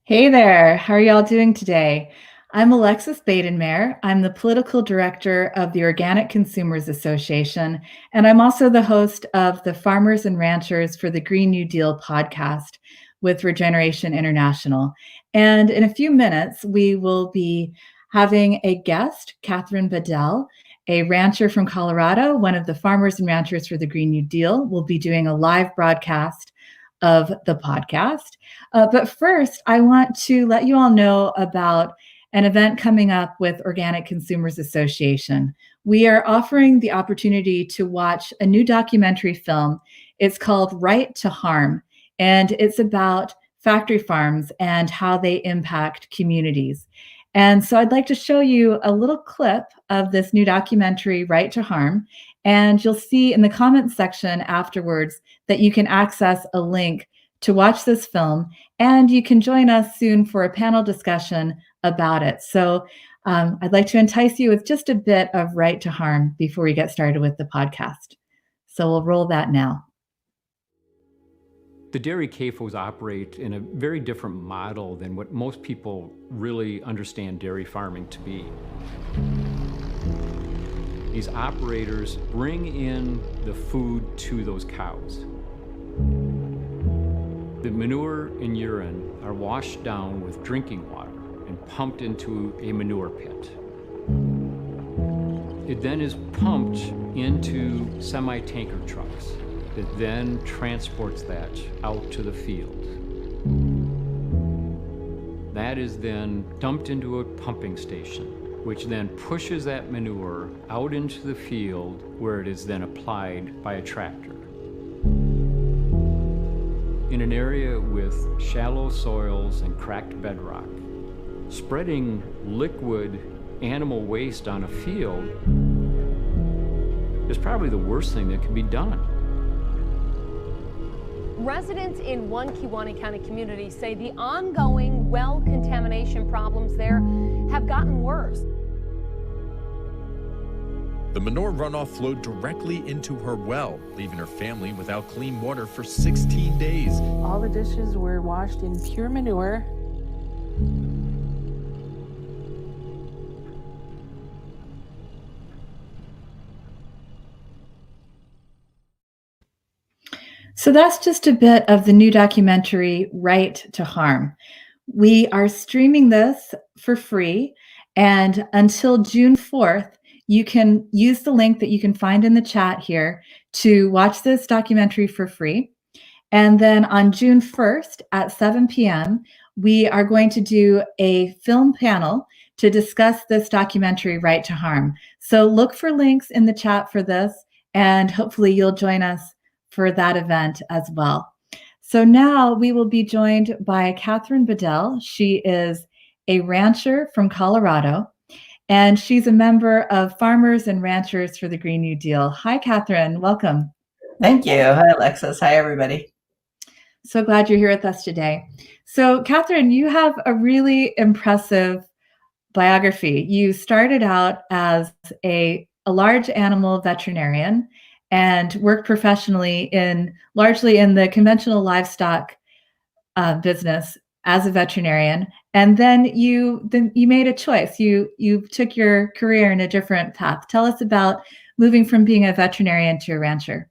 Hey there, how are y'all doing today? I'm Alexis Badenmare. I'm the political director of the Organic Consumers Association, and I'm also the host of the Farmers and Ranchers for the Green New Deal podcast with Regeneration International. And in a few minutes, we will be having a guest, Kathryn Bedell, a rancher from Colorado, one of the Farmers and Ranchers for the Green New Deal, will be doing a live broadcast of the podcast. But first, I want to let you all know about an event coming up with Organic Consumers Association. We are offering the opportunity to watch a new documentary film. It's called Right to Harm, and it's about factory farms and how they impact communities. And so I'd like to show you a little clip of this new documentary, Right to Harm. And you'll see in the comments section afterwards that you can access a link to watch this film, and you can join us soon for a panel discussion about it. So I'd like to entice you with just a bit of Right to Harm before we get started with the podcast. So we'll roll that now. The dairy CAFOs operate in a very different model than what most people really understand dairy farming to be. These operators bring in the food to those cows. The manure and urine are washed down with drinking water and pumped into a manure pit. It then is pumped into semi-tanker trucks that then transports that out to the field. That is then dumped into a pumping station, which then pushes that manure out into the field where it is then applied by a tractor. In an area with shallow soils and cracked bedrock, spreading liquid animal waste on a field is probably the worst thing that can be done. Residents in one Kewaunee County community say the ongoing well contamination problems there have gotten worse. The manure runoff flowed directly into her well, leaving her family without clean water for 16 days. All the dishes were washed in pure manure. So that's just a bit of the new documentary, Right to Harm. We are streaming this for free, and until June 4th, you can use the link that you can find in the chat here to watch this documentary for free. And then on June 1st at 7 p.m., we are going to do a film panel to discuss this documentary, Right to Harm. So look for links in the chat for this, and hopefully you'll join us for that event as well. So now we will be joined by Kathryn Bedell. She is a rancher from Colorado, and she's a member of Farmers and Ranchers for the Green New Deal. Hi, Kathryn. Welcome. Thank you. Hi, Alexis. Hi, everybody. So glad you're here with us today. So, Kathryn, you have a really impressive biography. You started out as a large animal veterinarian and worked professionally largely in the conventional livestock business as a veterinarian. And then you made a choice. You took your career in a different path. Tell us about moving from being a veterinarian to a rancher.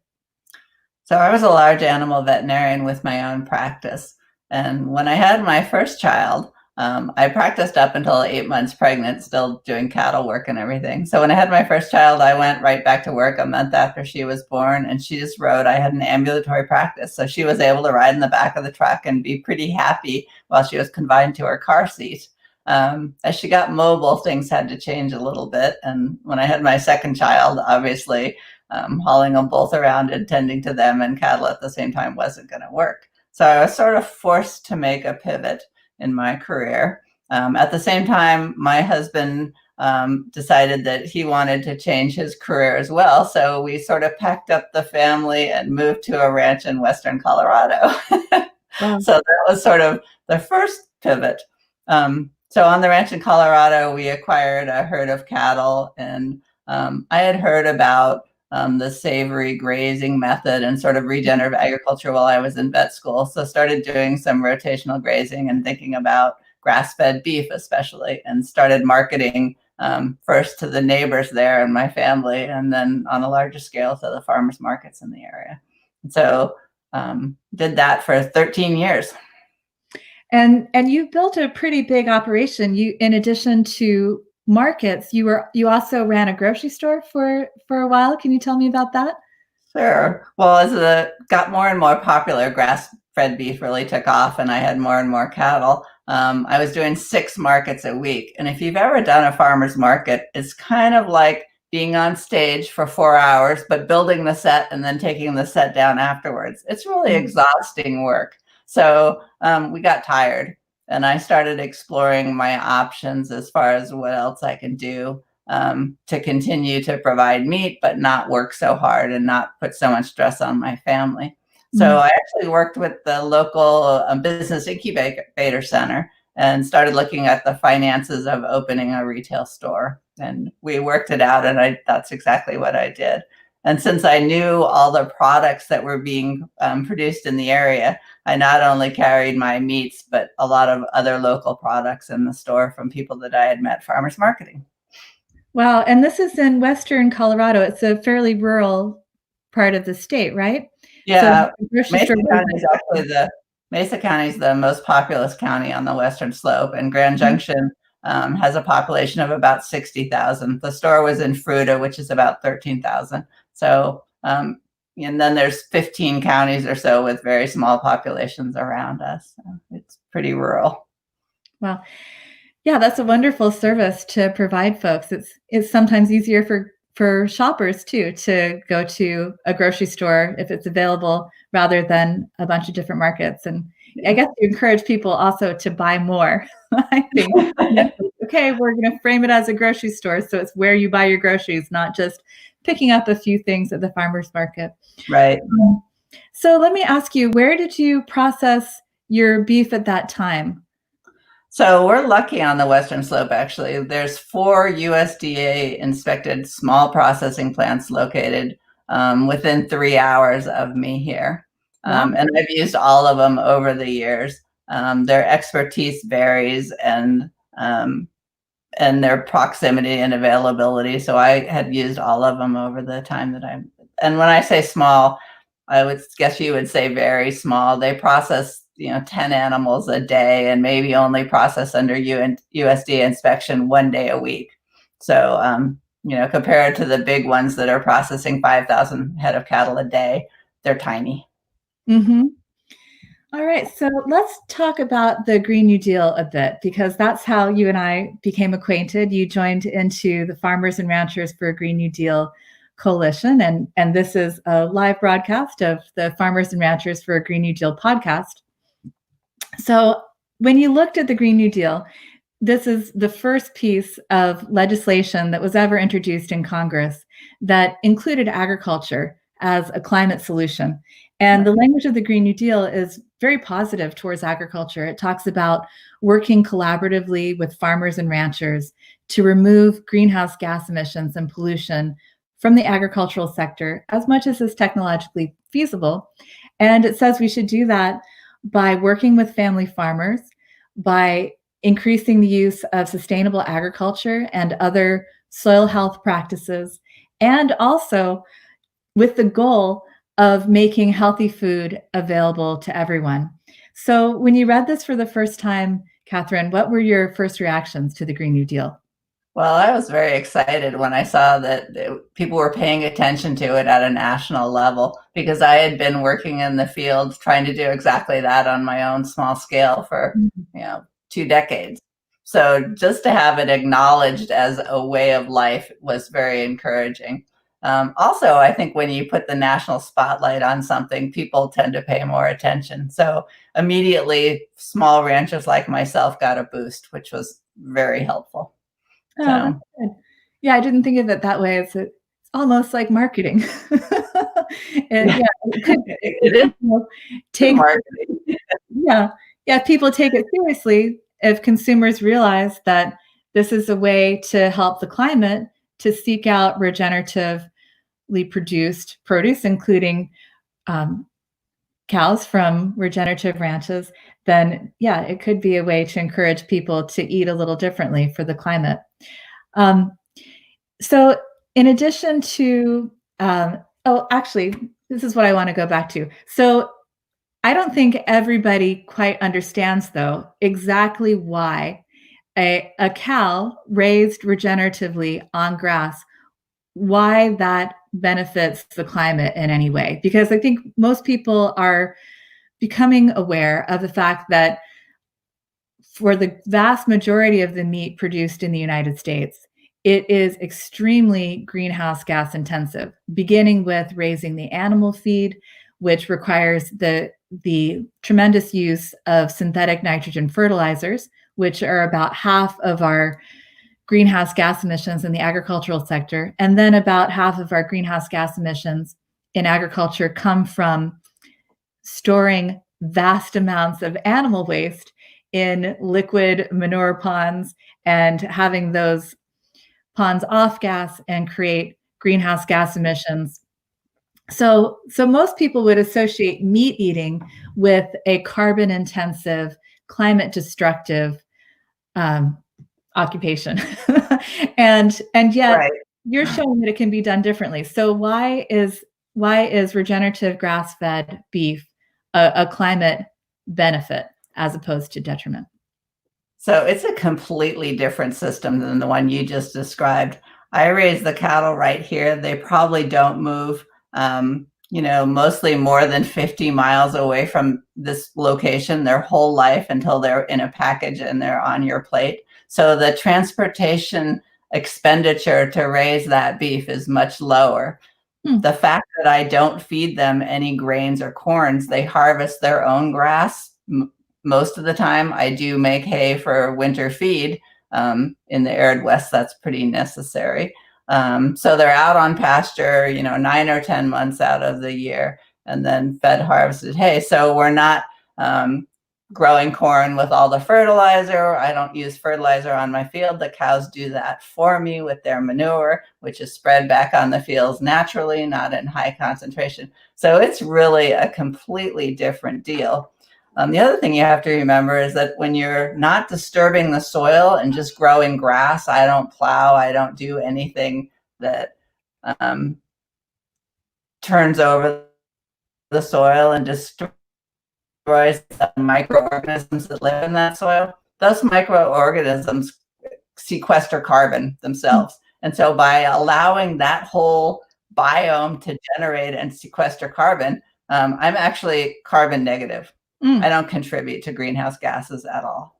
So I was a large animal veterinarian with my own practice. And when I had my first child, I practiced up until 8 months pregnant, still doing cattle work and everything. So when I had my first child, I went right back to work a month after she was born, and she just rode. I had an ambulatory practice, so she was able to ride in the back of the truck and be pretty happy while she was confined to her car seat. As she got mobile, things had to change a little bit. And when I had my second child, obviously, hauling them both around and tending to them and cattle at the same time wasn't going to work. So I was sort of forced to make a pivot in my career. At the same time, my husband decided that he wanted to change his career as well. So we sort of packed up the family and moved to a ranch in Western Colorado. Wow. So that was sort of the first pivot. So on the ranch in Colorado, we acquired a herd of cattle, and I had heard about the savory grazing method and sort of regenerative agriculture while I was in vet school. So started doing some rotational grazing and thinking about grass-fed beef especially, and started marketing first to the neighbors there and my family, and then on a larger scale to the farmers markets in the area. So did that for 13 years. And you built a pretty big operation. You, in addition to markets, you also ran a grocery store for a while. Can you tell me about that? Sure. Well, as it got more and more popular, grass-fed beef really took off, and I had more and more cattle. I was doing 6 markets a week. And if you've ever done a farmer's market, it's kind of like being on stage for 4 hours, but building the set and then taking the set down afterwards. It's really exhausting work. So we got tired, and I started exploring my options as far as what else I can do to continue to provide meat, but not work so hard and not put so much stress on my family. So I actually worked with the local business incubator center and started looking at the finances of opening a retail store. And we worked it out, and that's exactly what I did. And since I knew all the products that were being produced in the area, I not only carried my meats, but a lot of other local products in the store from people that I had met farmers marketing. Wow. And this is in Western Colorado. It's a fairly rural part of the state, right? Yeah. So Mesa County is the most populous county on the western slope, and Grand Junction has a population of about 60,000. The store was in Fruita, which is about 13,000. So, and then there's 15 counties or so with very small populations around us. So it's pretty rural. Wow. Yeah, that's a wonderful service to provide folks. It's sometimes easier for shoppers too to go to a grocery store if it's available rather than a bunch of different markets. And I guess you encourage people also to buy more. I think, okay, we're going to frame it as a grocery store, so it's where you buy your groceries, not just picking up a few things at the farmer's market. Right. So let me ask you, where did you process your beef at that time? So we're lucky on the Western Slope, actually. There's 4 USDA inspected small processing plants located within 3 hours of me here. And I've used all of them over the years. Their expertise varies, and their proximity and availability. So I had used all of them over the time that and when I say small, I would guess you would say very small. They process 10 animals a day and maybe only process under USDA inspection 1 day a week. So, compared to the big ones that are processing 5,000 head of cattle a day, they're tiny. Mm-hmm. All right. So let's talk about the Green New Deal a bit, because that's how you and I became acquainted. You joined into the Farmers and Ranchers for a Green New Deal Coalition. And this is a live broadcast of the Farmers and Ranchers for a Green New Deal podcast. So when you looked at the Green New Deal, this is the first piece of legislation that was ever introduced in Congress that included agriculture as a climate solution. And the language of the Green New Deal is very positive towards agriculture. It talks about working collaboratively with farmers and ranchers to remove greenhouse gas emissions and pollution from the agricultural sector as much as is technologically feasible. And it says we should do that by working with family farmers, by increasing the use of sustainable agriculture and other soil health practices, and also with the goal of making healthy food available to everyone. So when you read this for the first time, Kathryn, what were your first reactions to the Green New Deal? Well, I was very excited when I saw that people were paying attention to it at a national level, because I had been working in the field trying to do exactly that on my own small scale for 2 decades. So just to have it acknowledged as a way of life was very encouraging. Also, I think when you put the national spotlight on something, people tend to pay more attention. So immediately, small ranchers like myself got a boost, which was very helpful. Oh, that's good. Yeah, I didn't think of it that way. It's almost like marketing. And it is take marketing. Yeah, people take it seriously if consumers realize that this is a way to help the climate, to seek out regenerative regeneratively produced produce, including cows from regenerative ranches, then yeah, it could be a way to encourage people to eat a little differently for the climate. So in addition to, actually, this is what I want to go back to. So I don't think everybody quite understands, though, exactly why a cow raised regeneratively on grass, why that benefits the climate in any way. Because I think most people are becoming aware of the fact that for the vast majority of the meat produced in the United States, it is extremely greenhouse gas intensive, beginning with raising the animal feed, which requires the tremendous use of synthetic nitrogen fertilizers, which are about half of our greenhouse gas emissions in the agricultural sector. And then about half of our greenhouse gas emissions in agriculture come from storing vast amounts of animal waste in liquid manure ponds and having those ponds off gas and create greenhouse gas emissions. So most people would associate meat eating with a carbon intensive, climate destructive occupation. and yet Right. you're showing that it can be done differently. So why is regenerative grass-fed beef a climate benefit as opposed to detriment? So it's a completely different system than the one you just described. I raise the cattle right here. They probably don't move, mostly more than 50 miles away from this location their whole life until they're in a package and they're on your plate. So the transportation expenditure to raise that beef is much lower. The fact that I don't feed them any grains or corns, they harvest their own grass. Most of the time I do make hay for winter feed. In the arid West, that's pretty necessary. So they're out on pasture, 9 or 10 months out of the year, and then fed harvested hay. So we're not growing corn with all the fertilizer. I don't use fertilizer on my field. The cows do that for me with their manure, which is spread back on the fields naturally, not in high concentration. So it's really a completely different deal. The other thing you have to remember is that when you're not disturbing the soil and just growing grass, I don't plow, I don't do anything that turns over the soil and destroys the microorganisms that live in that soil. Those microorganisms sequester carbon themselves. And so by allowing that whole biome to generate and sequester carbon, I'm actually carbon negative. I don't contribute to greenhouse gases at all.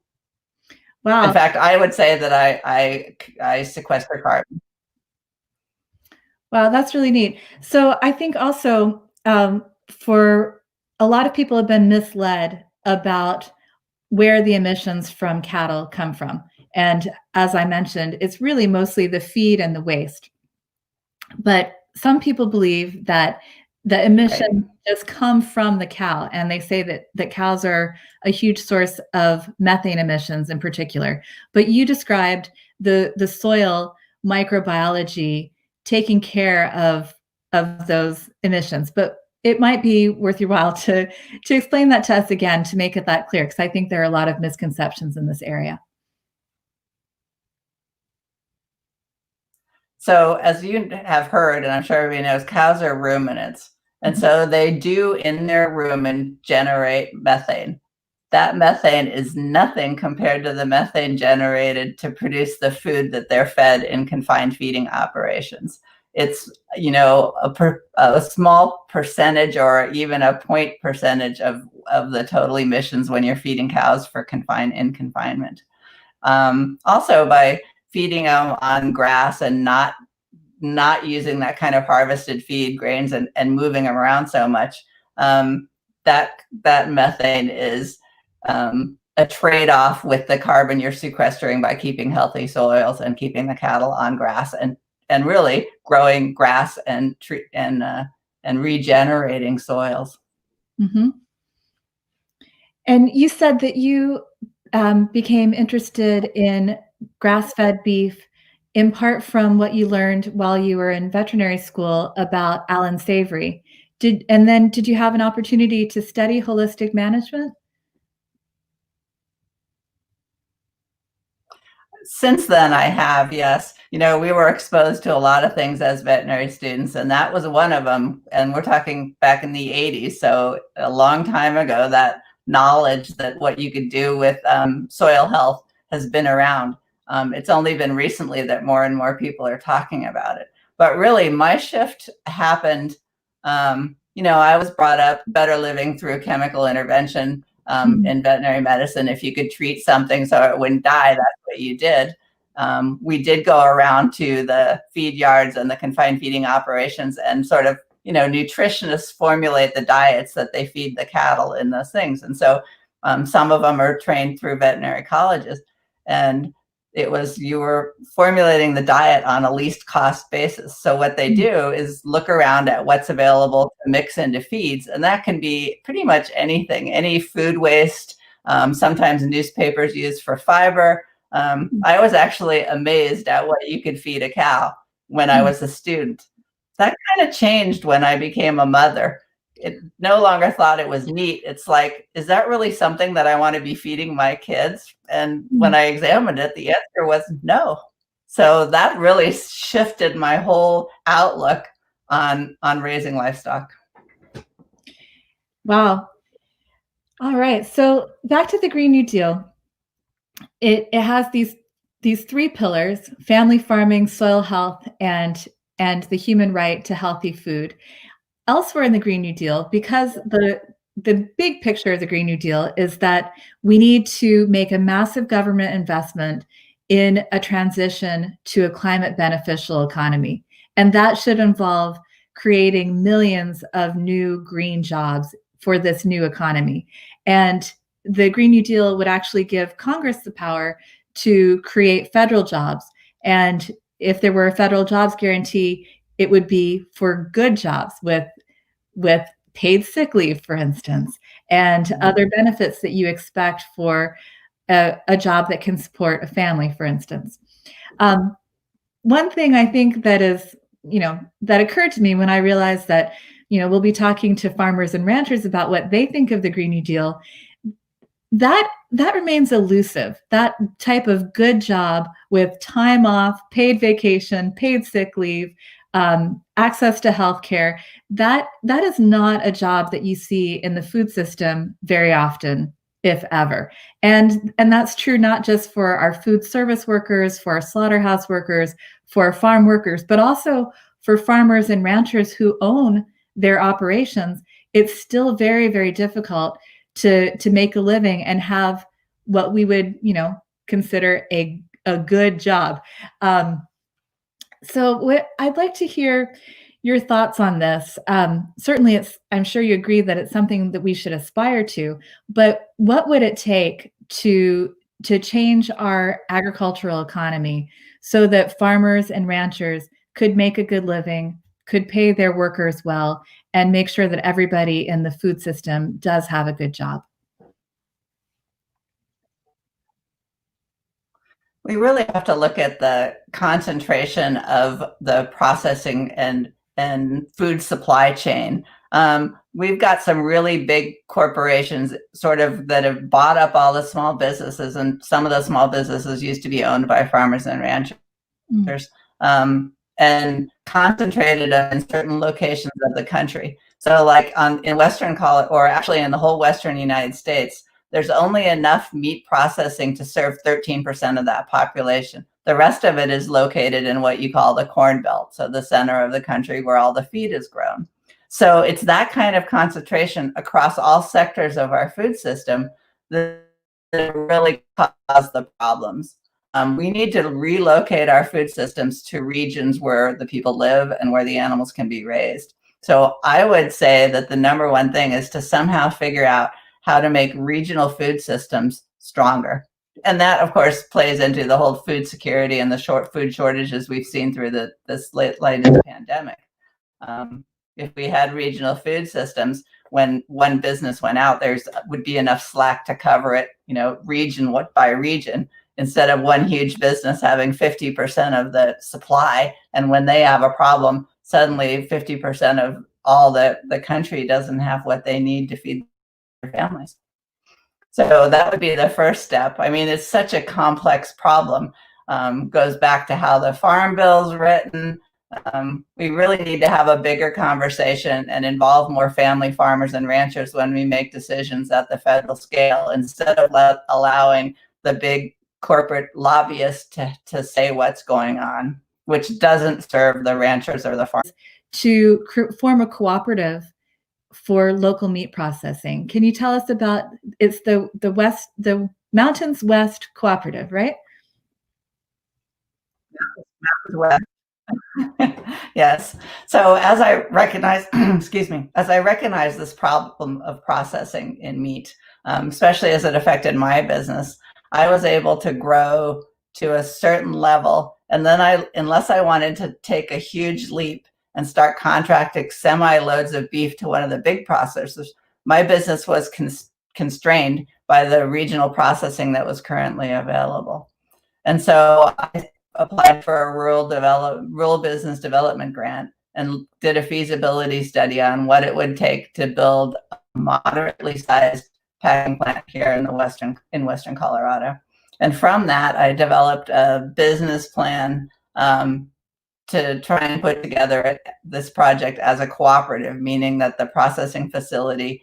Wow. In fact, I would say that I sequester carbon. Wow, that's really neat. So I think also for a lot of people have been misled about where the emissions from cattle come from. And as I mentioned, it's really mostly the feed and the waste. But some people believe that the emission just come from the cow, and they say that cows are a huge source of methane emissions in particular. But you described the soil microbiology taking care of those emissions. But it might be worth your while to explain that to us again to make it that clear, because I think there are a lot of misconceptions in this area. So as you have heard, and I'm sure everybody knows, cows are ruminants. And so they do in their rumen generate methane. That methane is nothing compared to the methane generated to produce the food that they're fed in confined feeding operations. It's, a small percentage or even a point percentage of the total emissions when you're feeding cows for in confinement. Also, by feeding them on grass and not using that kind of harvested feed grains and moving them around so much, that methane is a trade-off with the carbon you're sequestering by keeping healthy soils and keeping the cattle on grass and really growing grass and regenerating soils. Mm-hmm. And you said that you became interested in grass-fed beef in part from what you learned while you were in veterinary school about Alan Savory. Did you have an opportunity to study holistic management? Since then, I have, yes. You know, we were exposed to a lot of things as veterinary students, and that was one of them. And we're talking back in the 80s, so a long time ago, that knowledge that what you could do with soil health has been around. It's only been recently that more and more people are talking about it. But really, my shift happened, you know, I was brought up better living through chemical intervention in veterinary medicine. If you could treat something so it wouldn't die, that's what you did. We did go around to the feed yards and the confined feeding operations and sort of, you know, nutritionists formulate the diets that they feed the cattle in those things. And so some of them are trained through veterinary colleges. And it was, you were formulating the diet on a least cost basis. So what they do is look around at what's available to mix into feeds. And that can be pretty much anything, any food waste, sometimes newspapers used for fiber. I was actually amazed at what you could feed a cow when I was a student. That kind of changed when I became a mother. It no longer thought it was neat. It's like, is that really something that I want to be feeding my kids? And when I examined it, the answer was no. So that really shifted my whole outlook on raising livestock. Wow. All right. So back to the Green New Deal. It has these three pillars: family farming, soil health, and the human right to healthy food. Elsewhere in the Green New Deal, because the big picture of the Green New Deal is that we need to make a massive government investment in a transition to a climate beneficial economy. And that should involve creating millions of new green jobs for this new economy. And the Green New Deal would actually give Congress the power to create federal jobs. And if there were a federal jobs guarantee, it would be for good jobs with paid sick leave, for instance, and other benefits that you expect for a job that can support a family, for instance. One thing I think that is, that occurred to me when I realized that, we'll be talking to farmers and ranchers about what they think of the Green New Deal, that remains elusive. That type of good job with time off, paid vacation, paid sick leave, access to healthcare, that is not a job that you see in the food system very often, if ever. And that's true not just for our food service workers, for our slaughterhouse workers, for our farm workers, but also for farmers and ranchers who own their operations. It's still very, very difficult to make a living and have what we would, consider a good job. So I'd like to hear your thoughts on this. Certainly, I'm sure you agree that it's something that we should aspire to, but what would it take to change our agricultural economy so that farmers and ranchers could make a good living, could pay their workers well, and make sure that everybody in the food system does have a good job? We really have to look at the concentration of the processing and food supply chain. We've got some really big corporations sort of that have bought up all the small businesses, and some of those small businesses used to be owned by farmers and ranchers, and concentrated them in certain locations of the country. So like in Western or actually in the whole Western United States, there's only enough meat processing to serve 13% of that population. The rest of it is located in what you call the Corn Belt, so the center of the country where all the feed is grown. So it's that kind of concentration across all sectors of our food system that really cause the problems. We need to relocate our food systems to regions where the people live and where the animals can be raised. So I would say that the number one thing is to somehow figure out how to make regional food systems stronger. And that, of course, plays into the whole food security and the food shortages we've seen through this latest pandemic. If we had regional food systems, when one business went out, would be enough slack to cover it, region by region. instead of one huge business having 50% of the supply. And when they have a problem, suddenly 50% of all the country doesn't have what they need to feed their families. So that would be the first step. I mean, it's such a complex problem. Goes back to how the Farm Bill's written. We really need to have a bigger conversation and involve more family farmers and ranchers when we make decisions at the federal scale, instead of allowing the big corporate lobbyists to say what's going on, which doesn't serve the ranchers or the farmers. To form a cooperative for local meat processing. Can you tell us about, it's the Mountains West Cooperative, right? Mountains West. Yes. So as I recognize, as I recognize this problem of processing in meat, especially as it affected my business, I was able to grow to a certain level. And then unless I wanted to take a huge leap and start contracting semi-loads of beef to one of the big processors, my business was constrained by the regional processing that was currently available. And so I applied for a rural business development grant and did a feasibility study on what it would take to build a moderately sized packing plant here in western Colorado. And from that, I developed a business plan to try and put together this project as a cooperative, meaning that the processing facility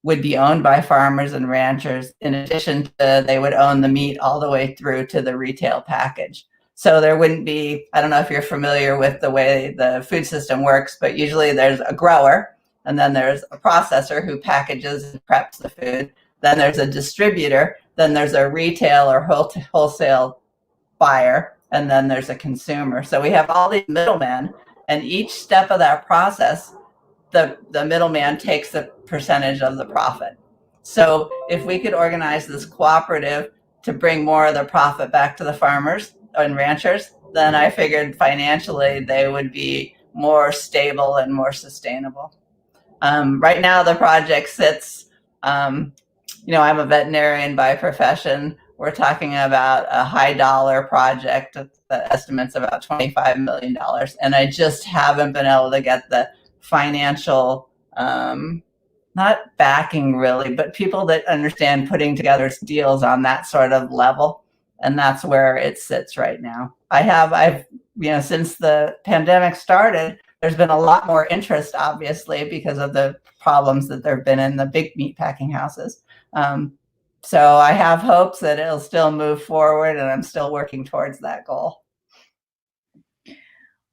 would be owned by farmers and ranchers. In addition to, they would own the meat all the way through to the retail package. So there wouldn't be, I don't know if you're familiar with the way the food system works, but usually there's a grower, and then there's a processor who packages and preps the food. Then there's a distributor, then there's a retail or wholesale buyer, and then there's a consumer. So we have all these middlemen, and each step of that process, the middleman takes a percentage of the profit. So if we could organize this cooperative to bring more of the profit back to the farmers and ranchers, then I figured financially they would be more stable and more sustainable. Right now the project sits, I'm a veterinarian by profession. We're talking about a high dollar project that estimates about $25 million. And I just haven't been able to get the financial, not backing really, but people that understand putting together deals on that sort of level. And that's where it sits right now. I've since the pandemic started, there's been a lot more interest, obviously, because of the problems that there have been in the big meat packing houses. So I have hopes that it'll still move forward, and I'm still working towards that goal.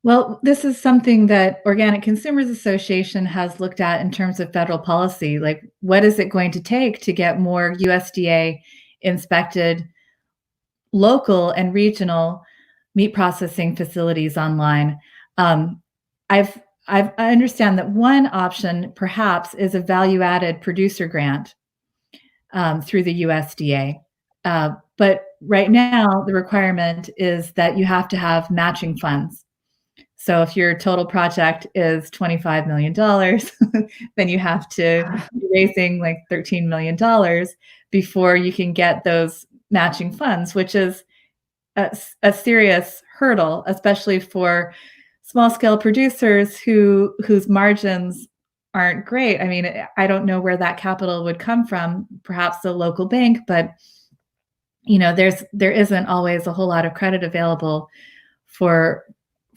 Well, this is something that Organic Consumers Association has looked at in terms of federal policy. Like, what is it going to take to get more USDA inspected local and regional meat processing facilities online? I understand that one option perhaps is a value-added producer grant through the USDA. But right now, the requirement is that you have to have matching funds. So if your total project is $25 million, then you have to be raising like $13 million before you can get those matching funds, which is a serious hurdle, especially for small-scale producers whose margins aren't great. I mean, I don't know where that capital would come from, perhaps a local bank, but there isn't always a whole lot of credit available for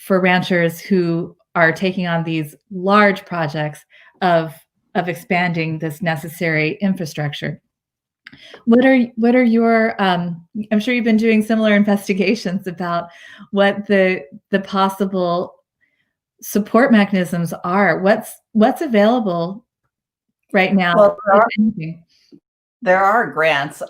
ranchers who are taking on these large projects of expanding this necessary infrastructure. What are your I'm sure you've been doing similar investigations about what the possible support mechanisms are. What's available right now? Well, there are grants.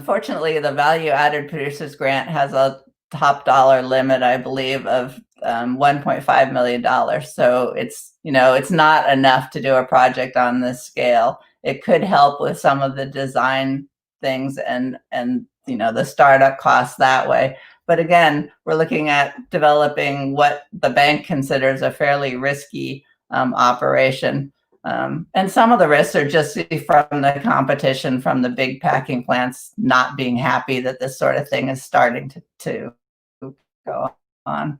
Fortunately, the Value Added Producers Grant has a top dollar limit, I believe, of $1.5 million. So it's not enough to do a project on this scale. It could help with some of the design things and the startup costs that way. But again, we're looking at developing what the bank considers a fairly risky operation. And some of the risks are just from the competition from the big packing plants not being happy that this sort of thing is starting to go on.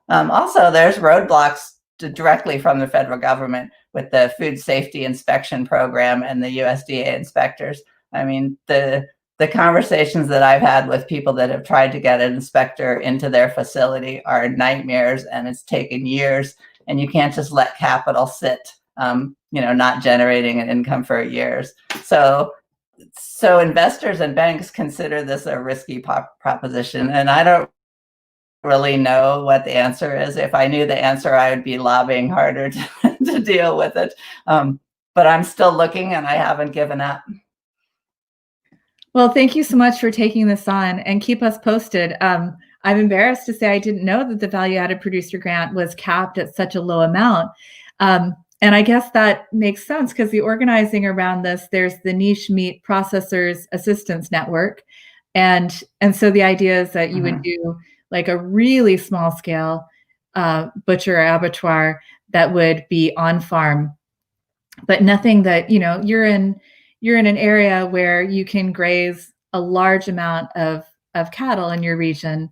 Also, there's roadblocks directly from the federal government with the food safety inspection program and the USDA inspectors. I mean, the conversations that I've had with people that have tried to get an inspector into their facility are nightmares, and it's taken years, and you can't just let capital sit, not generating an income for years. So investors and banks consider this a risky proposition, and I don't really know what the answer is. If I knew the answer, I would be lobbying harder to deal with it. But I'm still looking, and I haven't given up. Well, thank you so much for taking this on, and keep us posted. I'm embarrassed to say I didn't know that the value added producer grant was capped at such a low amount. And I guess that makes sense because the organizing around this, there's the Niche Meat Processors Assistance Network. And so the idea is that you would do like a really small scale butcher or abattoir that would be on farm, but nothing that, you're in an area where you can graze a large amount of cattle in your region,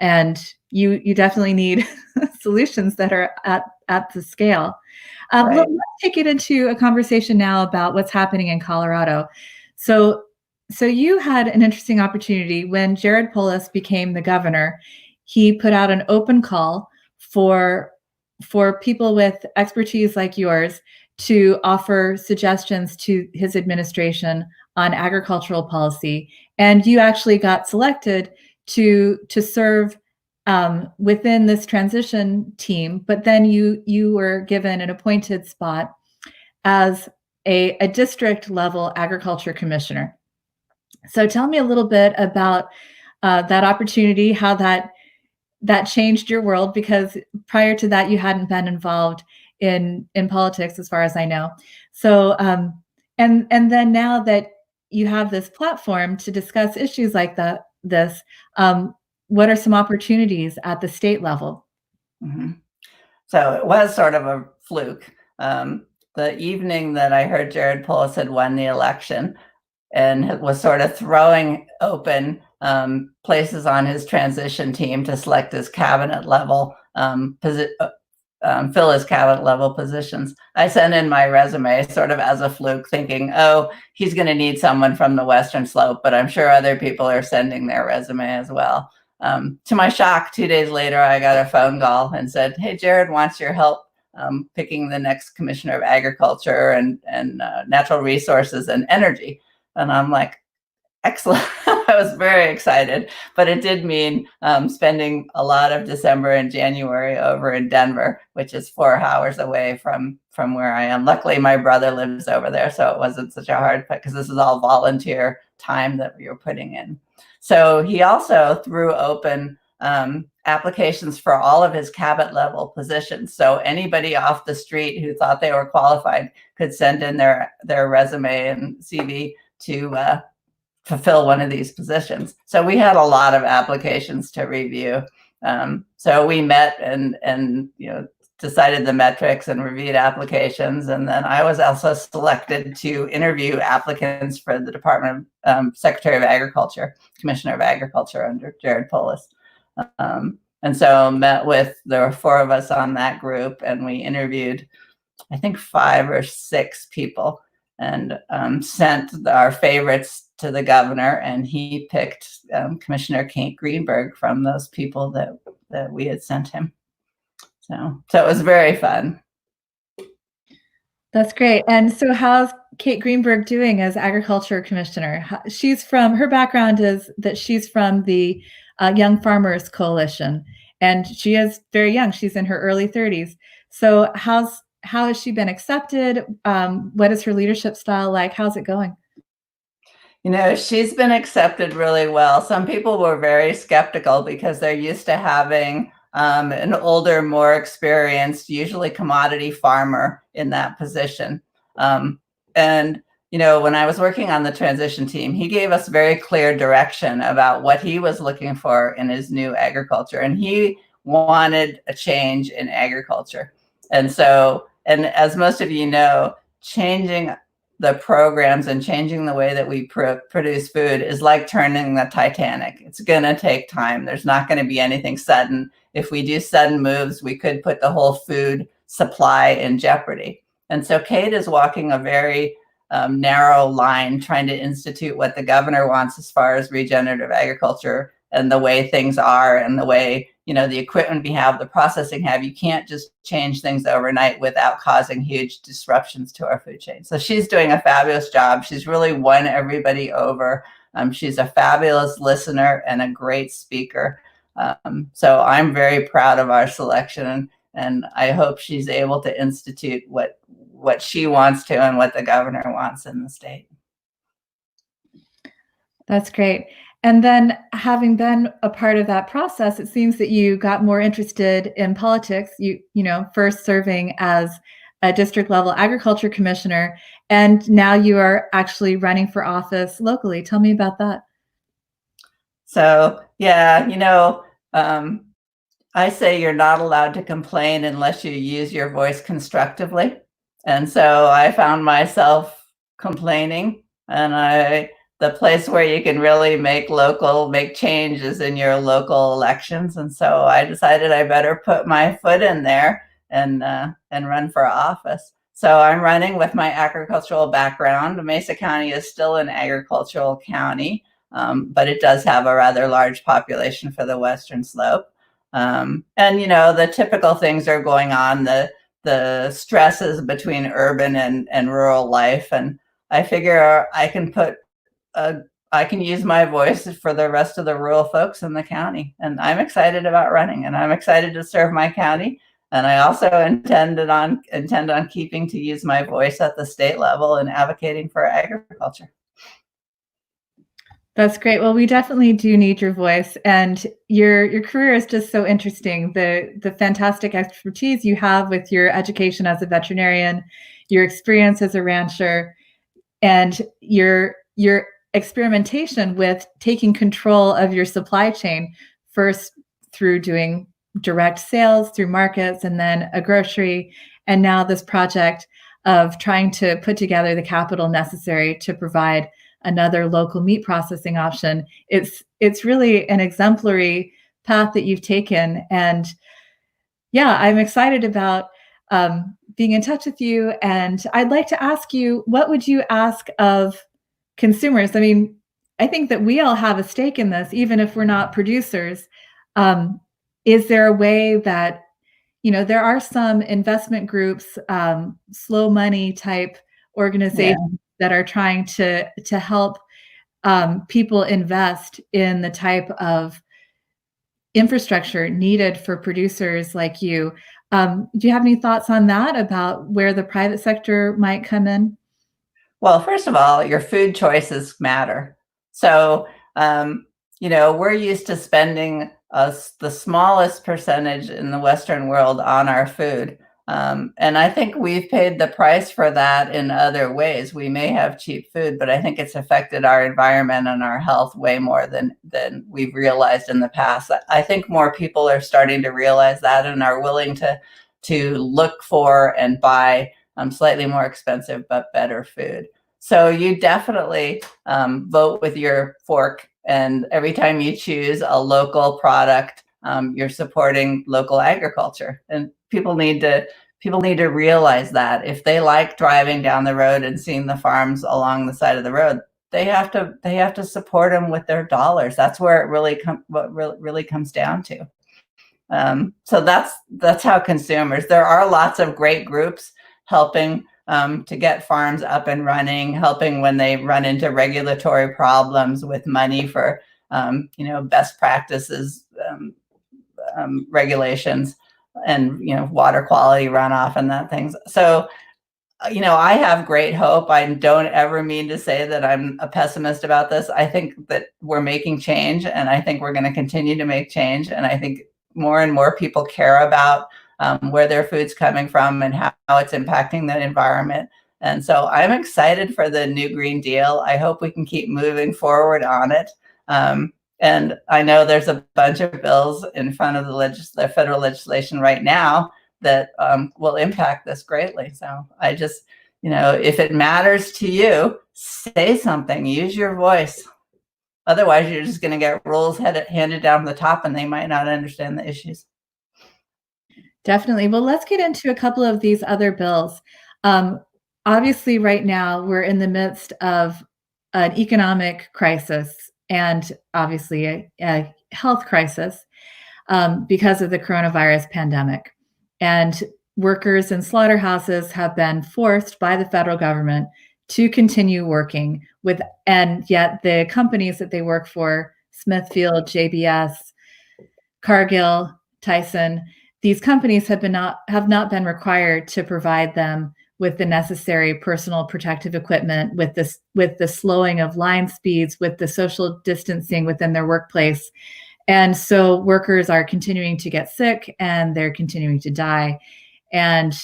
and you definitely need solutions that are at the scale. Right. Let's take it into a conversation now about what's happening in Colorado. So you had an interesting opportunity when Jared Polis became the governor. He put out an open call for people with expertise like yours to offer suggestions to his administration on agricultural policy. And you actually got selected to serve within this transition team, but then you were given an appointed spot as a district level agriculture commissioner. So tell me a little bit about that opportunity, how that changed your world, because prior to that you hadn't been involved in politics as far as I know. So and then now that you have this platform to discuss issues like this, what are some opportunities at the state level? So it was sort of a fluke. The evening that I heard Jared Polis had won the election and was sort of throwing open places on his transition team to select his cabinet level fill his cabinet level positions, I sent in my resume sort of as a fluke, thinking, oh, he's going to need someone from the Western Slope, but I'm sure other people are sending their resume as well. To my shock, 2 days later, I got a phone call and said, hey, Jared wants your help picking the next Commissioner of Agriculture and Natural Resources and Energy. And I'm like, excellent. I was very excited, but it did mean spending a lot of December and January over in Denver, which is 4 hours away from where I am. Luckily, my brother lives over there, so it wasn't such a hard fit because this is all volunteer time that we were putting in. So he also threw open applications for all of his cabinet level positions. So anybody off the street who thought they were qualified could send in their resume and CV to fulfill one of these positions. So we had a lot of applications to review. So we met and decided the metrics and reviewed applications. And then I was also selected to interview applicants for the Department of Secretary of Agriculture, Commissioner of Agriculture under Jared Polis. And so there were 4 of us on that group, and we interviewed, I think, 5 or 6 people, and sent our favorites to the governor, and he picked Commissioner Greenberg from those people that we had sent him. So it was very fun. That's great. And so how's Kate Greenberg doing as agriculture commissioner? Her background is that she's from the Young Farmers Coalition, and she is very young. She's in her early 30s. So how has she been accepted? What is her leadership style like? How's it going? She's been accepted really well. Some people were very skeptical because they're used to having an older, more experienced, usually commodity farmer in that position. And when I was working on the transition team, he gave us very clear direction about what he was looking for in his new agriculture. And he wanted a change in agriculture. And so And as most of you know, changing the programs and changing the way that we produce food is like turning the Titanic. It's going to take time. There's not going to be anything sudden. If we do sudden moves, we could put the whole food supply in jeopardy. And so Kate is walking a very narrow line, trying to institute what the governor wants as far as regenerative agriculture and the way things are and the way, the equipment we have, the processing have. You can't just change things overnight without causing huge disruptions to our food chain. So she's doing a fabulous job. She's really won everybody over. She's a fabulous listener and a great speaker. So I'm very proud of our selection, and I hope she's able to institute what she wants to and what the governor wants in the state. That's great. And then, having been a part of that process, it seems that you got more interested in politics. You first serving as a district level agriculture commissioner, and now you are actually running for office locally. Tell me about that. So, yeah, I say you're not allowed to complain unless you use your voice constructively. And so I found myself complaining, and the place where you can really make change is in your local elections. And so I decided I better put my foot in there and run for office. So I'm running with my agricultural background. Mesa County is still an agricultural county, but it does have a rather large population for the Western Slope. And, the typical things are going on, the stresses between urban and rural life. And I figure I can use my voice for the rest of the rural folks in the county. And I'm excited about running, and I'm excited to serve my county. And I also intend on keeping to use my voice at the state level and advocating for agriculture. That's great. Well, we definitely do need your voice, and your career is just so interesting. The fantastic expertise you have with your education as a veterinarian, your experience as a rancher, and your experimentation with taking control of your supply chain, first through doing direct sales through markets and then a grocery, and now this project of trying to put together the capital necessary to provide another local meat processing option. It's really an exemplary path that you've taken. And yeah, I'm excited about being in touch with you. And I'd like to ask you, what would you ask of consumers? I mean, I think that we all have a stake in this, even if we're not producers. Is there a way that, there are some investment groups, slow money type organizations that are trying to help people invest in the type of infrastructure needed for producers like you. Do you have any thoughts on that, about where the private sector might come in? Well, first of all, your food choices matter. So, we're used to spending the smallest percentage in the Western world on our food. And I think we've paid the price for that in other ways. We may have cheap food, but I think it's affected our environment and our health way more than we've realized in the past. I think more people are starting to realize that and are willing to look for and buy slightly more expensive but better food. So you definitely vote with your fork, and every time you choose a local product, you're supporting local agriculture. And people need to realize that if they like driving down the road and seeing the farms along the side of the road, they have to support them with their dollars. That's where it really comes down to. So that's how consumers. There are lots of great groups helping to get farms up and running, helping when they run into regulatory problems with money for best practices regulations and water quality runoff and that things. So I have great hope. I don't ever mean to say that I'm a pessimist about this. I think that we're making change, and I think we're going to continue to make change. And I think more and more people care about where their food's coming from and how it's impacting the environment. And so I'm excited for the new Green Deal. I hope we can keep moving forward on it. And I know there's a bunch of bills in front of the federal legislation right now that will impact this greatly. So I just, if it matters to you, say something, use your voice. Otherwise, you're just going to get rules handed down from the top, and they might not understand the issues. Definitely. Well, let's get into a couple of these other bills. Obviously, right now, we're in the midst of an economic crisis and obviously a health crisis because of the coronavirus pandemic. And workers in slaughterhouses have been forced by the federal government to continue working with, and yet the companies that they work for, Smithfield, JBS, Cargill, Tyson, these companies have not been required to provide them with the necessary personal protective equipment, with the slowing of line speeds, with the social distancing within their workplace. And so workers are continuing to get sick and they're continuing to die. And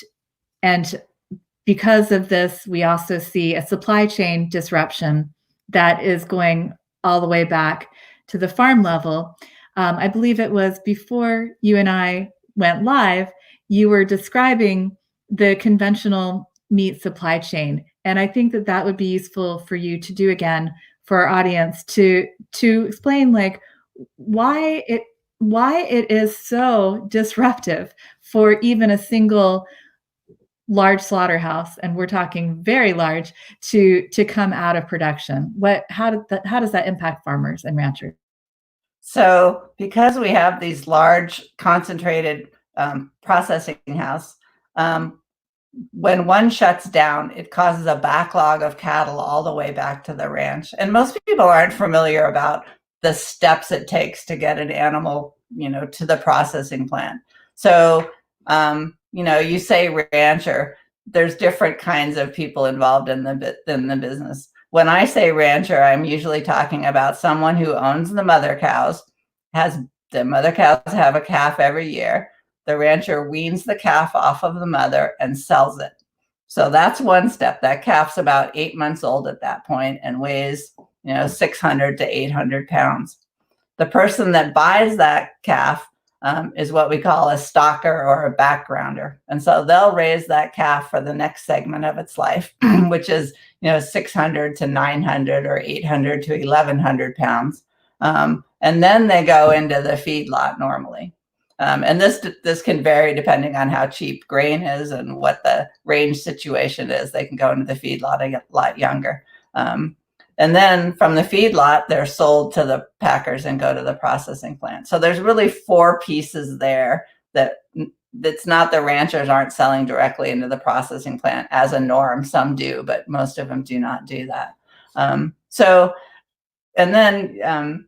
because of this, we also see a supply chain disruption that is going all the way back to the farm level. I believe it was before you and I went live, you were describing the conventional meat supply chain. And I think that would be useful for you to do again for our audience to explain like why it is so disruptive for even a single large slaughterhouse, and we're talking very large, to come out of production. How does that impact farmers and ranchers? So because we have these large concentrated processing house, when one shuts down, it causes a backlog of cattle all the way back to the ranch. And most people aren't familiar about the steps it takes to get an animal, to the processing plant. So, you say rancher, there's different kinds of people involved in the business. When I say rancher, I'm usually talking about someone who owns the mother cows, the mother cows have a calf every year. The rancher weans the calf off of the mother and sells it. So that's one step. That calf's about 8 months old at that point and weighs, 600 to 800 pounds. The person that buys that calf is what we call a stocker or a backgrounder. And so they'll raise that calf for the next segment of its life, which is, 600 to 900 or 800 to 1100 pounds. And then they go into the feedlot normally. And this can vary depending on how cheap grain is and what the range situation is. They can go into the feedlot a lot younger. And then from the feedlot, they're sold to the packers and go to the processing plant. So there's really 4 pieces there that's not, the ranchers aren't selling directly into the processing plant as a norm. Some do, but most of them do not do that. And then,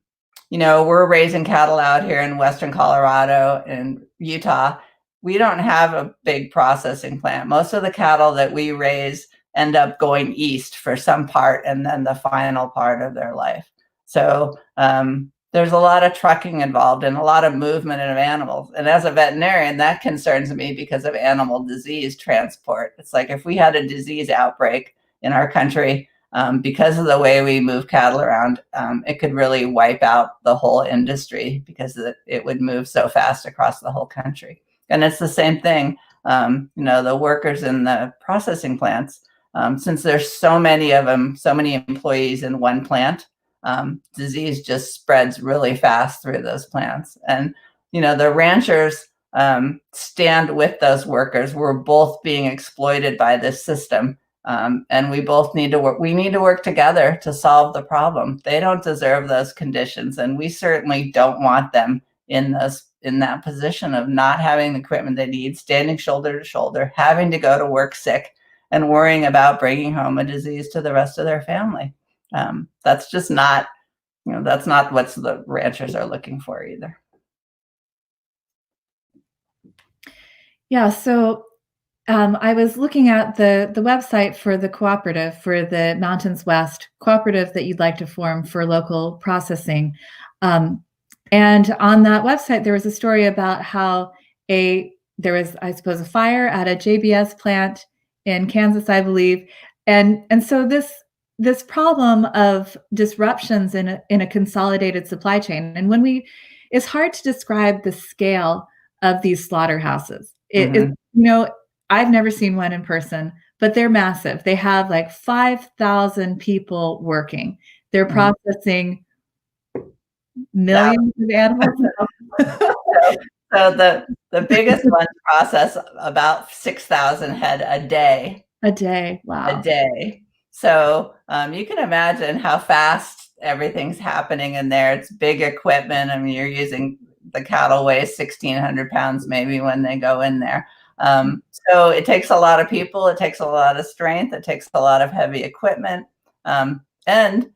we're raising cattle out here in Western Colorado and Utah. We don't have a big processing plant. Most of the cattle that we raise end up going east for some part and then the final part of their life. So there's a lot of trucking involved and a lot of movement of animals. And as a veterinarian, that concerns me because of animal disease transport. It's like if we had a disease outbreak in our country, because of the way we move cattle around, it could really wipe out the whole industry because it would move so fast across the whole country. And it's the same thing, the workers in the processing plants, since there's so many of them, so many employees in one plant, disease just spreads really fast through those plants. And, the ranchers stand with those workers. We're both being exploited by this system. And we both need to work. We need to work together to solve the problem. They don't deserve those conditions. And we certainly don't want them in that position of not having the equipment they need, standing shoulder to shoulder, having to go to work sick, and worrying about bringing home a disease to the rest of their family. That's just not, that's not what the ranchers are looking for either. Yeah, so I was looking at the website for the cooperative, for the Mountains West cooperative that you'd like to form for local processing. And on that website, there was a story about how there was, I suppose, a fire at a JBS plant in Kansas, I believe. And so this problem of disruptions in a consolidated supply chain, and it's hard to describe the scale of these slaughterhouses. It's I've never seen one in person, but they're massive. They have like 5,000 people working. They're processing millions of animals. So the biggest ones process about 6,000 head a day. A day. Wow. A day. So you can imagine how fast everything's happening in there. It's big equipment. I mean, you're using the cattle weigh 1,600 pounds maybe when they go in there. So it takes a lot of people. It takes a lot of strength. It takes a lot of heavy equipment. And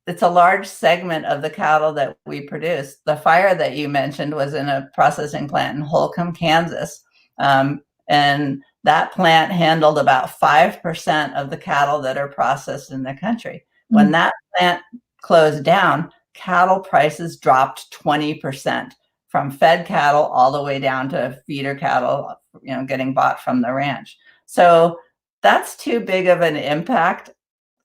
it's a large segment of the cattle that we produce. The fire that you mentioned was in a processing plant in Holcomb, Kansas. And that plant handled about 5% of the cattle that are processed in the country. When that plant closed down, cattle prices dropped 20%, from fed cattle all the way down to feeder cattle, getting bought from the ranch. So that's too big of an impact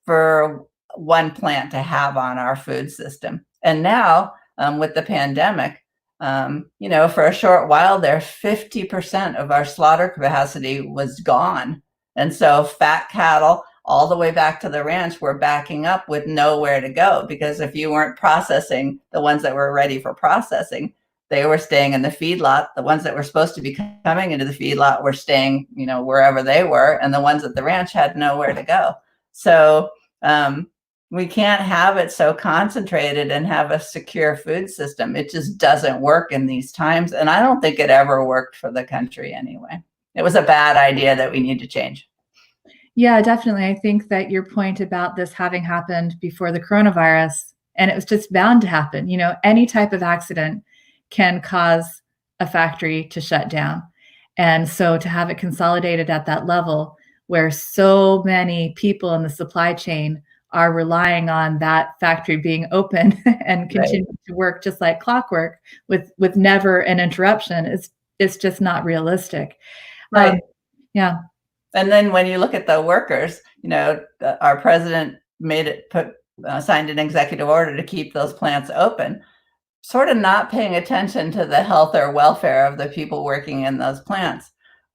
for one plant to have on our food system. And now with the pandemic, for a short while there, 50% of our slaughter capacity was gone. And so fat cattle all the way back to the ranch were backing up with nowhere to go, because if you weren't processing the ones that were ready for processing, they were staying in the feedlot. The ones that were supposed to be coming into the feedlot were staying, wherever they were. And the ones at the ranch had nowhere to go. So we can't have it so concentrated and have a secure food system. It just doesn't work in these times. And I don't think it ever worked for the country anyway. It was a bad idea that we need to change. Yeah, definitely. I think that your point about this having happened before the coronavirus, and it was just bound to happen. Any type of accident can cause a factory to shut down. And so to have it consolidated at that level where so many people in the supply chain are relying on that factory being open and continuing to work just like clockwork with never an interruption is just not realistic. Right. Yeah. And then when you look at the workers, our president signed an executive order to keep those plants open, sort of not paying attention to the health or welfare of the people working in those plants.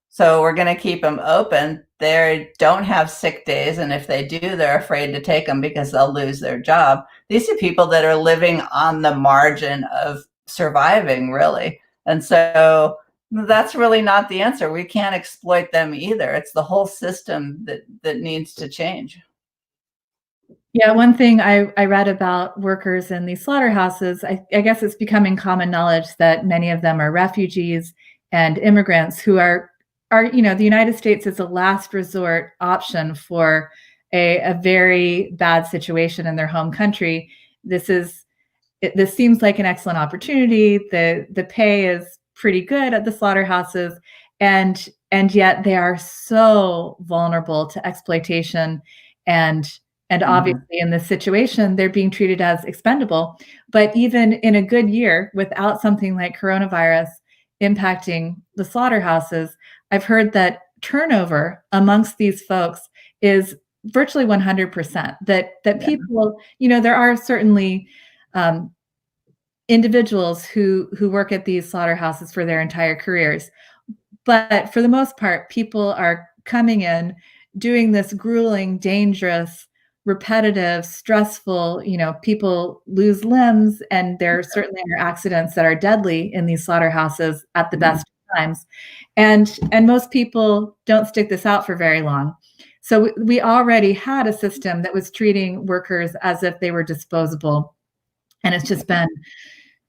So we're going to keep them open. They don't have sick days. And if they do, they're afraid to take them because they'll lose their job. These are people that are living on the margin of surviving, really. And so that's really not the answer. We can't exploit them either. It's the whole system that needs to change. Yeah, one thing I read about workers in these slaughterhouses, I guess it's becoming common knowledge that many of them are refugees and immigrants who are the United States is a last resort option for a very bad situation in their home country. This seems like an excellent opportunity. The pay is pretty good at the slaughterhouses, and yet they are so vulnerable to exploitation, and obviously in this situation they're being treated as expendable. But even in a good year, without something like coronavirus impacting the slaughterhouses, I've heard that turnover amongst these folks is virtually 100%. That people, there are certainly individuals who work at these slaughterhouses for their entire careers, but for the most part, people are coming in, doing this grueling, dangerous, repetitive, stressful. People lose limbs, and there certainly are accidents that are deadly in these slaughterhouses at the best times. And most people don't stick this out for very long. So we already had a system that was treating workers as if they were disposable, and it's just been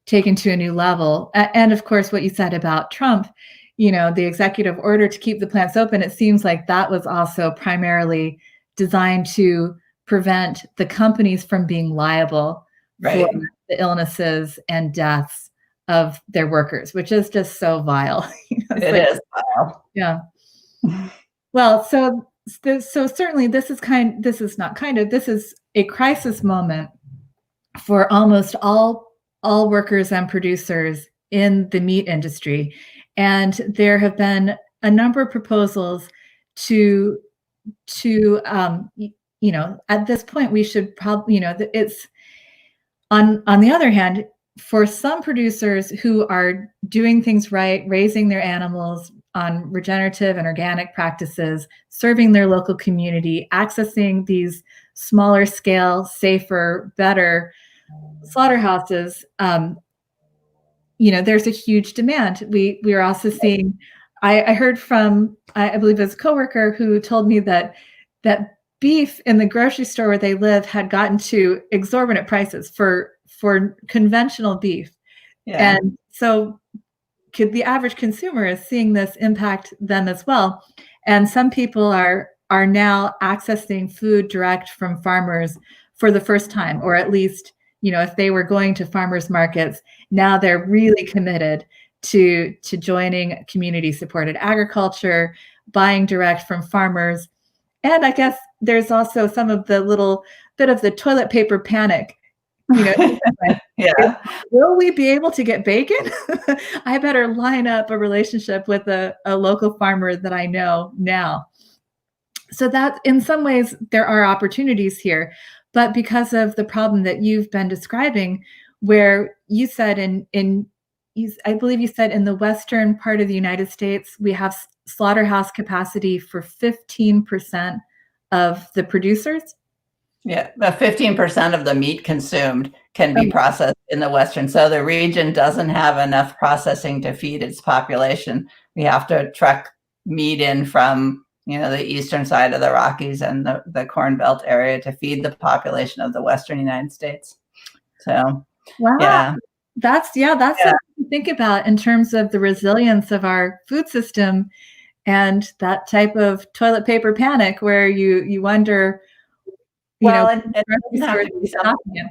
taken to a new level. And of course, what you said about Trump, the executive order to keep the plants open, it seems like that was also primarily designed to prevent the companies from being liable for the illnesses and deaths of their workers, which is just so vile. It is vile. Yeah. Well, so certainly this is a crisis moment for almost all workers and producers in the meat industry. And there have been a number of proposals to at this point, we should probably, it's on the other hand, for some producers who are doing things right, raising their animals, on regenerative and organic practices, serving their local community, accessing these smaller scale, safer, better slaughterhouses, there's a huge demand. We are also seeing, I heard from, I believe it was a coworker who told me that beef in the grocery store where they live had gotten to exorbitant prices for conventional beef. Yeah. And so the average consumer is seeing this impact them as well. And some people are now accessing food direct from farmers for the first time, or at least, if they were going to farmers markets, now they're really committed to joining community supported agriculture, buying direct from farmers. And I guess there's also some of the little bit of the toilet paper panic. Yeah. Will we be able to get bacon? I better line up a relationship with a local farmer that I know now. So that in some ways there are opportunities here, but because of the problem that you've been describing, where you said I believe you said in the western part of the United States, we have slaughterhouse capacity for 15% of the producers. Yeah, about 15% of the meat consumed can be processed in the Western. So the region doesn't have enough processing to feed its population. We have to truck meat in from, the eastern side of the Rockies and the Corn Belt area to feed the population of the Western United States. So, wow. Yeah. That's something to think about in terms of the resilience of our food system and that type of toilet paper panic where you wonder, it doesn't have to be something.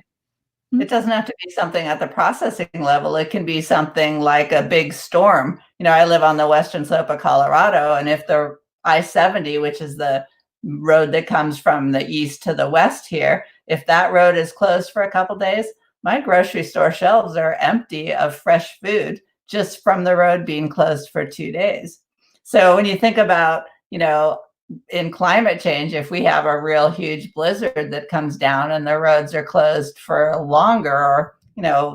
It doesn't have to be something at the processing level. It can be something like a big storm. I live on the western slope of Colorado, and if the I-70, which is the road that comes from the east to the west here, if that road is closed for a couple days, my grocery store shelves are empty of fresh food just from the road being closed for 2 days. So when you think about, in climate change, if we have a real huge blizzard that comes down and the roads are closed for longer, or,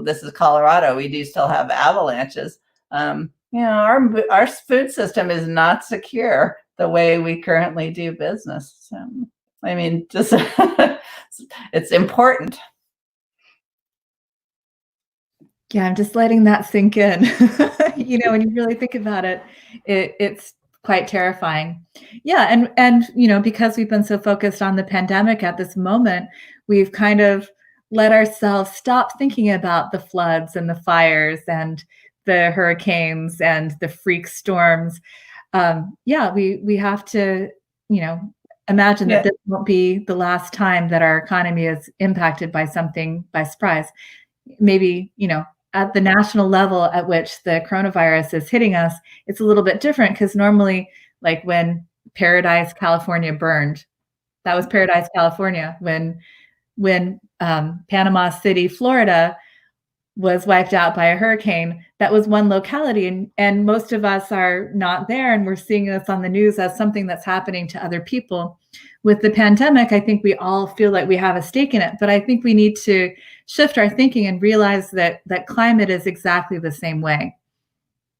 this is Colorado, we do still have avalanches. Our food system is not secure the way we currently do business. So, just it's important. Yeah, I'm just letting that sink in. When you really think about it, it's quite terrifying. Yeah, and because we've been so focused on the pandemic at this moment, we've kind of let ourselves stop thinking about the floods and the fires and the hurricanes and the freak storms. We have to, imagine that this won't be the last time that our economy is impacted by something by surprise. Maybe, at the national level at which the coronavirus is hitting us, it's a little bit different because normally, like when Paradise, California burned, that was Paradise, California. When Panama City, Florida was wiped out by a hurricane, that was one locality. And most of us are not there, and we're seeing this on the news as something that's happening to other people. With the pandemic, I think we all feel like we have a stake in it, but I think we need to shift our thinking and realize that climate is exactly the same way.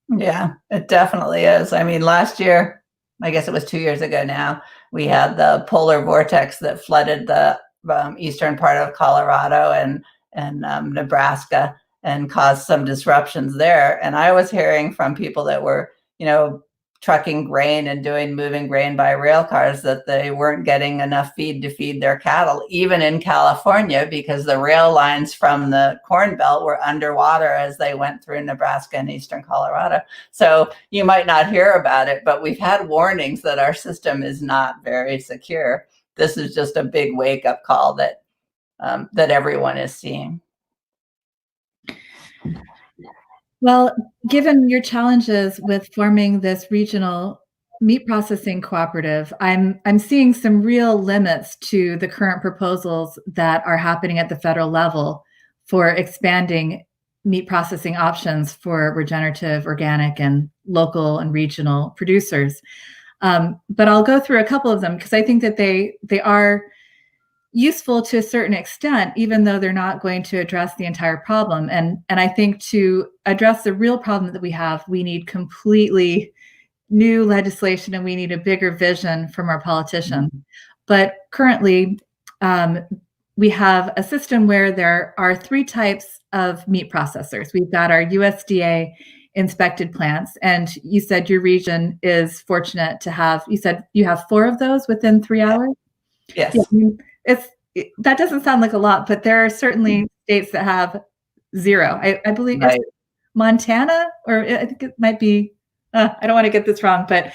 Yeah, it definitely is. Last year, I guess it was 2 years ago now, we had the polar vortex that flooded the eastern part of Colorado and Nebraska and caused some disruptions there. And I was hearing from people that were, trucking grain and moving grain by rail cars that they weren't getting enough feed to feed their cattle, even in California, because the rail lines from the Corn Belt were underwater as they went through Nebraska and eastern Colorado. So you might not hear about it, but we've had warnings that our system is not very secure. This is just a big wake-up call that everyone is seeing. Well, given your challenges with forming this regional meat processing cooperative, I'm seeing some real limits to the current proposals that are happening at the federal level for expanding meat processing options for regenerative, organic, and local and regional producers. But I'll go through a couple of them because I think that they are useful to a certain extent, even though they're not going to address the entire problem. And I think to address the real problem that we have, we need completely new legislation and we need a bigger vision from our politicians. But currently, we have a system where there are 3 types of meat processors. We've got our USDA inspected plants, and you said your region is fortunate to have, you said you have 4 of those within 3 hours? Yes. Yeah, that doesn't sound like a lot, but there are certainly states that have 0. I believe it's Montana, or I think it might be, I don't want to get this wrong, but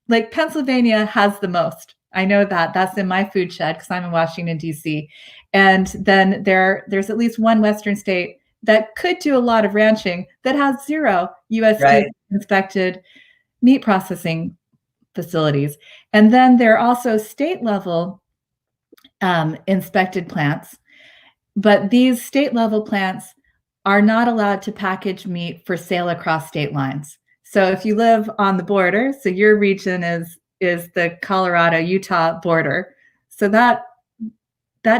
like Pennsylvania has the most. I know that's in my food shed because I'm in Washington, D.C. And then there's at least one Western state that could do a lot of ranching that has 0 USDA inspected meat processing facilities. And then there are also state level inspected plants, but these state level plants are not allowed to package meat for sale across state lines. So if you live on the border, so your region is the Colorado-Utah border, so that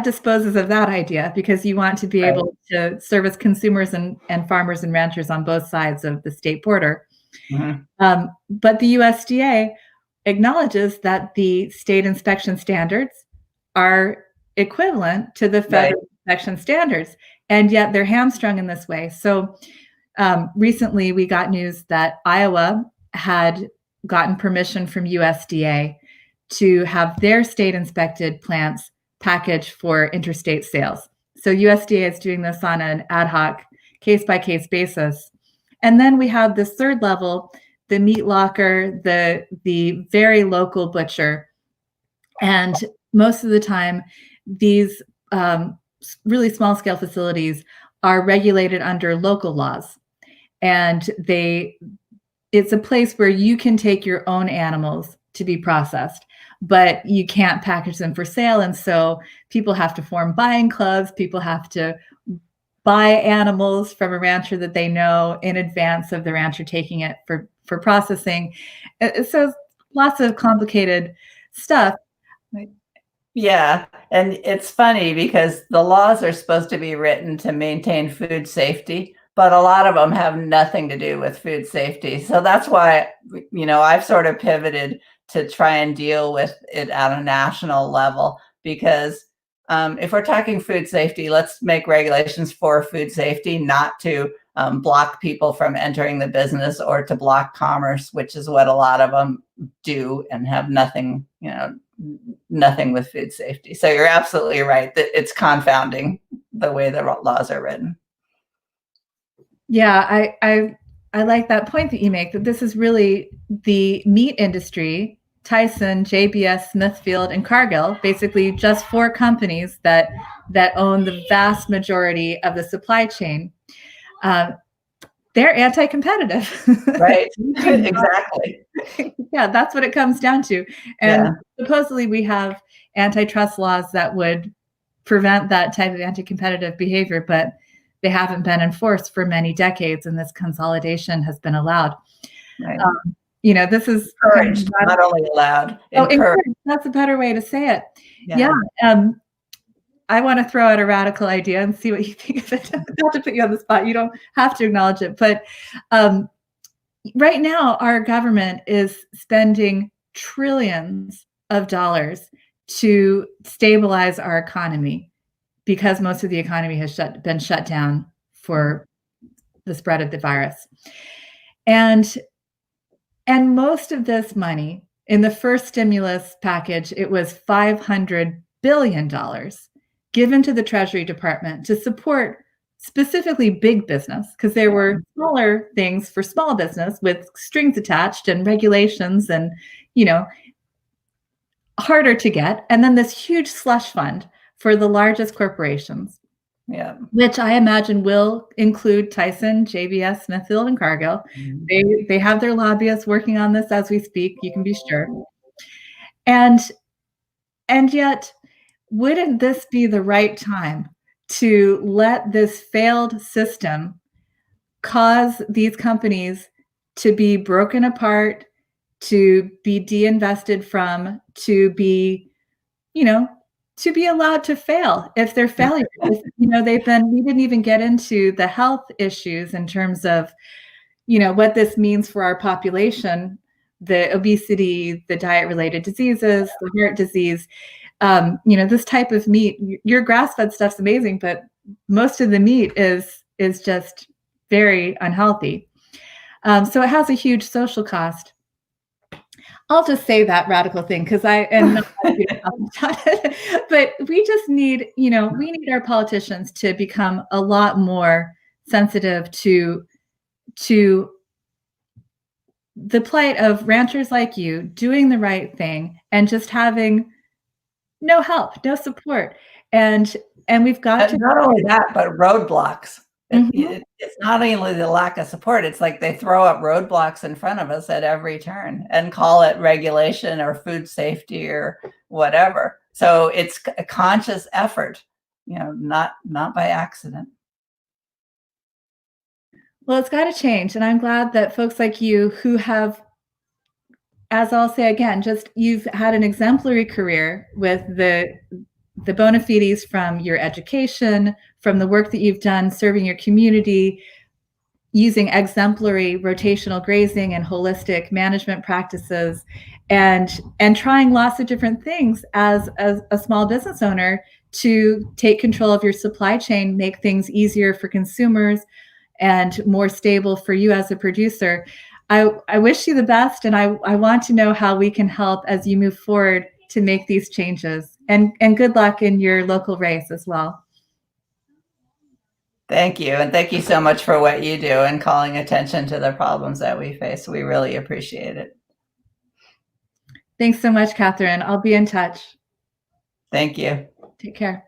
disposes of that idea because you want to be able to service consumers and farmers and ranchers on both sides of the state border. But the USDA acknowledges that the state inspection standards are equivalent to the federal inspection standards, and yet they're hamstrung in this way. So recently we got news that Iowa had gotten permission from USDA to have their state inspected plants packaged for interstate sales. So USDA is doing this on an ad hoc case-by-case basis. And then we have this 3rd level, the meat locker, the very local butcher. And most of the time, these really small scale facilities are regulated under local laws. And it's a place where you can take your own animals to be processed, but you can't package them for sale. And so people have to form buying clubs. People have to buy animals from a rancher that they know in advance of the rancher taking it for processing. So lots of complicated stuff. Yeah. And it's funny because the laws are supposed to be written to maintain food safety, but a lot of them have nothing to do with food safety. So that's why, I've sort of pivoted to try and deal with it at a national level, because if we're talking food safety, let's make regulations for food safety, not to block people from entering the business or to block commerce, which is what a lot of them do and have nothing with food safety. So you're absolutely right that it's confounding the way the laws are written. Yeah, I like that point that you make, that this is really the meat industry, Tyson, JBS, Smithfield, and Cargill, basically just 4 companies that own the vast majority of the supply chain. They're anti-competitive. Right, exactly. Yeah, that's what it comes down to. And supposedly we have antitrust laws that would prevent that type of anti-competitive behavior, but they haven't been enforced for many decades, and this consolidation has been allowed. Right. This is encouraged, not only allowed. Encouraged. That's a better way to say it. Yeah. I want to throw out a radical idea and see what you think of it. Not to put you on the spot. You don't have to acknowledge it. But right now, our government is spending trillions of dollars to stabilize our economy because most of the economy has been shut down for the spread of the virus. And most of this money, in the first stimulus package, it was $500 billion given to the Treasury Department to support specifically big business, because there were smaller things for small business with strings attached and regulations and, harder to get. And then this huge slush fund for the largest corporations, which I imagine will include Tyson, JBS, Smithfield, and Cargill. They have their lobbyists working on this as we speak, you can be sure. And yet, wouldn't this be the right time to let this failed system cause these companies to be broken apart, to be de-invested from, to be, to be allowed to fail if they're failures? We didn't even get into the health issues in terms of, what this means for our population, the obesity, the diet-related diseases, the heart disease. This type of meat, your grass-fed stuff's amazing, but most of the meat is just very unhealthy. So it has a huge social cost. I'll just say that radical thing because I am not but we just need, we need our politicians to become a lot more sensitive to the plight of ranchers like you doing the right thing and just having no help, no support. And we've got to not only that, but roadblocks. It's not only the lack of support, it's like they throw up roadblocks in front of us at every turn and call it regulation or food safety or whatever. So it's a conscious effort, not by accident. Well, it's got to change. And I'm glad that folks like you who have, as I'll say again, just you've had an exemplary career with the bona fides from your education, from the work that you've done serving your community, using exemplary rotational grazing and holistic management practices, and trying lots of different things as a small business owner to take control of your supply chain, make things easier for consumers and more stable for you as a producer. I wish you the best, and I want to know how we can help as you move forward to make these changes. And good luck in your local race as well. Thank you. And thank you so much for what you do and calling attention to the problems that we face. We really appreciate it. Thanks so much, Kathryn. I'll be in touch. Thank you. Take care.